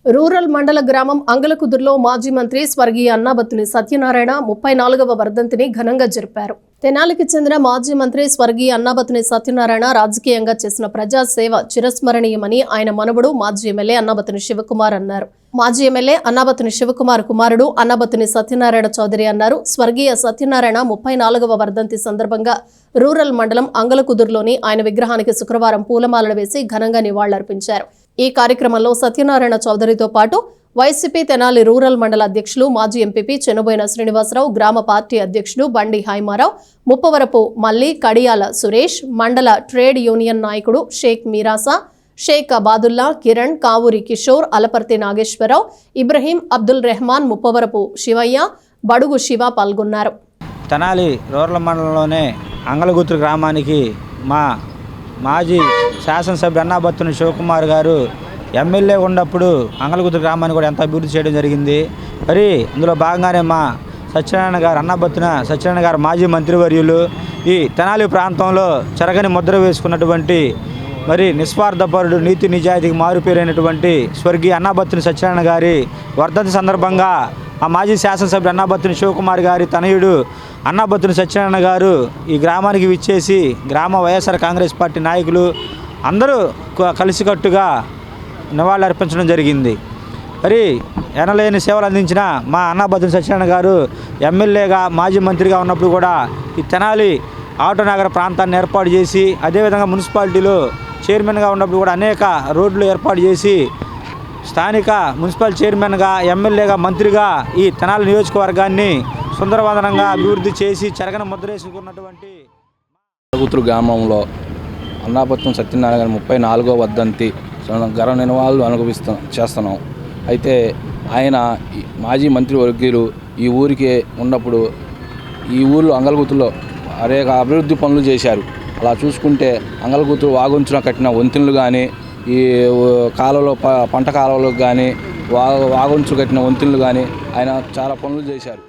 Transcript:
Rural మండల గ్రామం అంగలకుదురులో మాజీ మంత్రి స్వర్గీయ అన్నాబత్తుని సత్యనారాయణ 34వ వర్ధంతిని ఘనంగా జరిపారు. తెనాలికి చెందిన మాజీ మంత్రి స్వర్గీయ అన్నాబత్తుని సత్యనారాయణ రాజకీయంగా చేసిన ప్రజాసేవ చిరస్మరణీయమని ఆయన మనవడు మాజీ ఎమ్మెల్యే అన్నాబత్తుని శివకుమార్ అన్నారు. మాజీ ఎమ్మెల్యే అన్నాబత్తుని శివకుమార్ కుమారుడు అన్నాబత్తుని సత్యనారాయణ చౌదరి అన్నారు. స్వర్గీయ సత్యనారాయణ 34వ వర్ధంతి సందర్భంగా రూరల్ మండలం అంగలకుదురులోని ఆయన విగ్రహానికి శుక్రవారం పూలమాలలు వేసి ఘనంగా నివాళులర్పించారు. ఈ కార్యక్రమంలో సత్యనారాయణ చౌదరితో పాటు వైసీపీ తెనాలి రూరల్ మండల అధ్యక్షులు మాజీ ఎంపీపీ చెనుబోయిన శ్రీనివాసరావు, గ్రామ పార్టీ అధ్యక్షుడు బండి హైమారావు, ముప్పవరపు మల్లి, కడియాల సురేష్, మండల ట్రేడ్ యూనియన్ నాయకుడు షేక్ మీరాసా, షేక్ అబాదుల్లా, కిరణ్, కావూరి కిషోర్, అలపర్తి నాగేశ్వరరావు, ఇబ్రహీం, అబ్దుల్ రెహమాన్, ముప్పవరపు శివయ్య, బడుగు శివ పాల్గొన్నారు. తెనాలి రూరల్ మండలంలోనే అంగలగుతురు గ్రామానికి మాజీ శాసనసభ్యుడు అన్నాబత్తుని శివకుమార్ గారు ఎమ్మెల్యే ఉన్నప్పుడు అంగలగుతురు గ్రామాన్ని కూడా ఎంత అభివృద్ధి చేయడం జరిగింది. మరి అందులో భాగంగానే మా సత్యనారాయణ గారు అన్నాబత్తున సత్యనారాయణ గారు మాజీ మంత్రివర్యులు ఈ తెనాలి ప్రాంతంలో చెరగని ముద్ర వేసుకున్నటువంటి మరి నిస్వార్థపరుడు, నీతి నిజాయితీకి మారుపేరైనటువంటి స్వర్గీయ అన్నాబత్తుని సత్యనారాయణ గారి వర్ధంతి సందర్భంగా ఆ మాజీ శాసనసభ్యుడు అన్నాబత్తుని శివకుమార్ గారి తనయుడు అన్నాబత్తుని సత్యనారాయణ గారు ఈ గ్రామానికి విచ్చేసి గ్రామ వైఎస్ఆర్ కాంగ్రెస్ పార్టీ నాయకులు అందరూ కలిసికట్టుగా నివాళులర్పించడం జరిగింది. మరి ఎనలేని సేవలు అందించిన మా అన్నాబత్తుని సత్యనారాయణ గారు ఎమ్మెల్యేగా మాజీ మంత్రిగా ఉన్నప్పుడు కూడా ఈ తెనాలి ఆటో నగర ప్రాంతాన్ని ఏర్పాటు చేసి, అదేవిధంగా మున్సిపాలిటీలో చైర్మన్గా ఉన్నప్పుడు కూడా అనేక రోడ్లు ఏర్పాటు చేసి స్థానిక మున్సిపల్ చైర్మన్గా, ఎమ్మెల్యేగా, మంత్రిగా ఈ తెనాలి నియోజకవర్గాన్ని సుందరవదనంగా అభివృద్ధి చేసి చెరగని ముద్ర వేసుకున్నటువంటి అంగలగుతురు గ్రామంలో అన్నాబత్తుని సత్యనారాయణ 34వ వర్ధంతి ఘన నివాళులు చేస్తున్నాం. అయితే ఆయన మాజీ మంత్రి వర్గీయులు ఈ ఊరికి ఉన్నప్పుడు ఈ ఊళ్ళో అంగలగుతురులో అనేక అభివృద్ధి పనులు చేశారు. అలా చూసుకుంటే అంగలగుతురు వాగుంచున కట్టిన వంతెనలు కానీ, ఈ కాలంలో పంట కాలువలకు కానీ, వాగుంచు కట్టిన వంతెనలు కానీ ఆయన చాలా పనులు చేశారు.